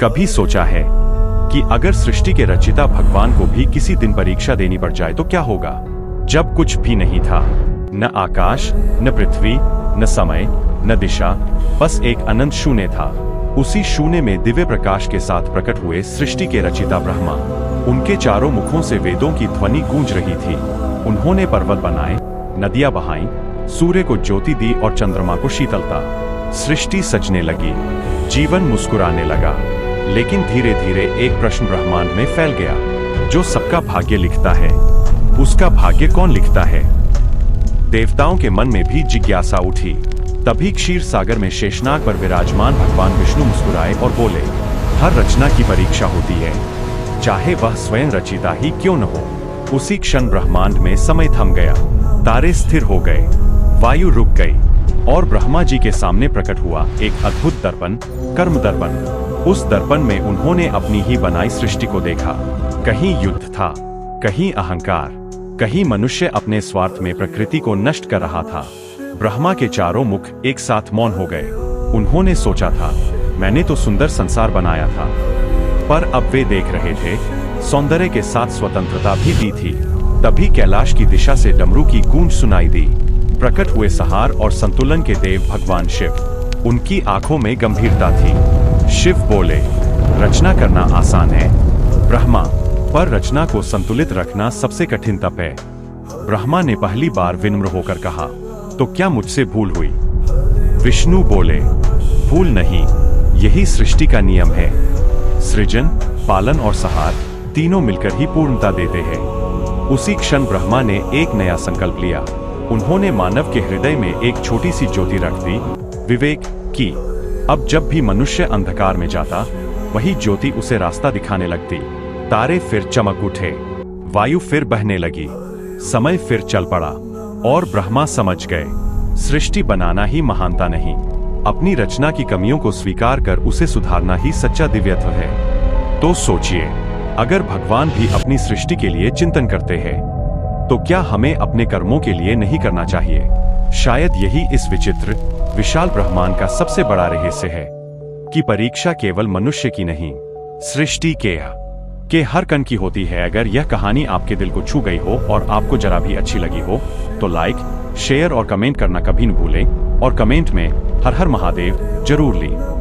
कभी सोचा है कि अगर सृष्टि के रचिता भगवान को भी किसी दिन परीक्षा देनी पड़ जाए तो क्या होगा? जब कुछ भी नहीं था, न आकाश, न पृथ्वी, न समय, न दिशा, बस एक अनंत शून्य था। उसी शून्य में दिव्य प्रकाश के साथ प्रकट हुए सृष्टि के रचिता ब्रह्मा। उनके चारों मुखों से वेदों की ध्वनि गूंज रही थी। उन्होंने पर्वत बनाए, नदियां बहाईं, सूर्य को ज्योति दी और चंद्रमा को शीतलता। सृष्टि सजने लगी, जीवन मुस्कुराने लगा। लेकिन धीरे धीरे एक प्रश्न ब्रह्मांड में फैल गया, जो सबका भाग्य लिखता है, उसका भाग्य कौन लिखता है? देवताओं के मन में भी जिज्ञासा उठी। तभी क्षीर सागर में शेषनाग पर विराजमान भगवान विष्णु मुस्कुराए और बोले, हर रचना की परीक्षा होती है, चाहे वह स्वयं रचिता ही क्यों न हो। उसी क्षण ब्रह्मांड में समय थम गया, तारे स्थिर हो गए, वायु रुक गई और ब्रह्मा जी के सामने प्रकट हुआ एक अद्भुत दर्पण, कर्म दर्पण। उस दर्पण में उन्होंने अपनी ही बनाई सृष्टि को देखा। कहीं युद्ध था, कहीं अहंकार, कहीं मनुष्य अपने स्वार्थ में प्रकृति को नष्ट कर रहा था। ब्रह्मा के चारों मुख एक साथ मौन हो गए। उन्होंने सोचा था, मैंने तो सुंदर संसार बनाया था, पर अब वे देख रहे थे, सौंदर्य के साथ स्वतंत्रता भी दी थी। तभी कैलाश की दिशा से डमरू की गूंज सुनाई दी। प्रकट हुए संहार और संतुलन के देव भगवान शिव। उनकी आंखों में गंभीरता थी। शिव बोले, रचना करना आसान है ब्रह्मा, पर रचना को संतुलित रखना सबसे कठिन तप है। ब्रह्मा ने पहली बार विनम्र होकर कहा, तो क्या मुझसे भूल हुई? विष्णु बोले, भूल नहीं, यही सृष्टि का नियम है। सृजन, पालन और संहार तीनों मिलकर ही पूर्णता देते हैं। उसी क्षण ब्रह्मा ने एक नया संकल्प लिया। उन्होंने मानव के हृदय में एक छोटी सी ज्योति रख दी, विवेक की। अब जब भी मनुष्य अंधकार में जाता, वही ज्योति उसे रास्ता दिखाने लगती। तारे फिर चमक उठे, वायु फिर बहने लगी, समय फिर चल पड़ा और ब्रह्मा समझ गए, सृष्टि बनाना ही महानता नहीं, अपनी रचना की कमियों को स्वीकार कर उसे सुधारना ही सच्चा दिव्यत्व है। तो सोचिए, अगर भगवान भी अपनी सृष्टि के लिए चिंतन करते हैं, तो क्या हमें अपने कर्मों के लिए नहीं करना चाहिए? शायद यही इस विचित्र, विशाल ब्रह्मांड का सबसे बड़ा रहस्य है कि परीक्षा केवल मनुष्य की नहीं, सृष्टि के हर कण की होती है। अगर यह कहानी आपके दिल को छू गई हो और आपको जरा भी अच्छी लगी हो, तो लाइक, शेयर और कमेंट करना कभी न भूलें और कमेंट में हर हर महादेव जरूर लें।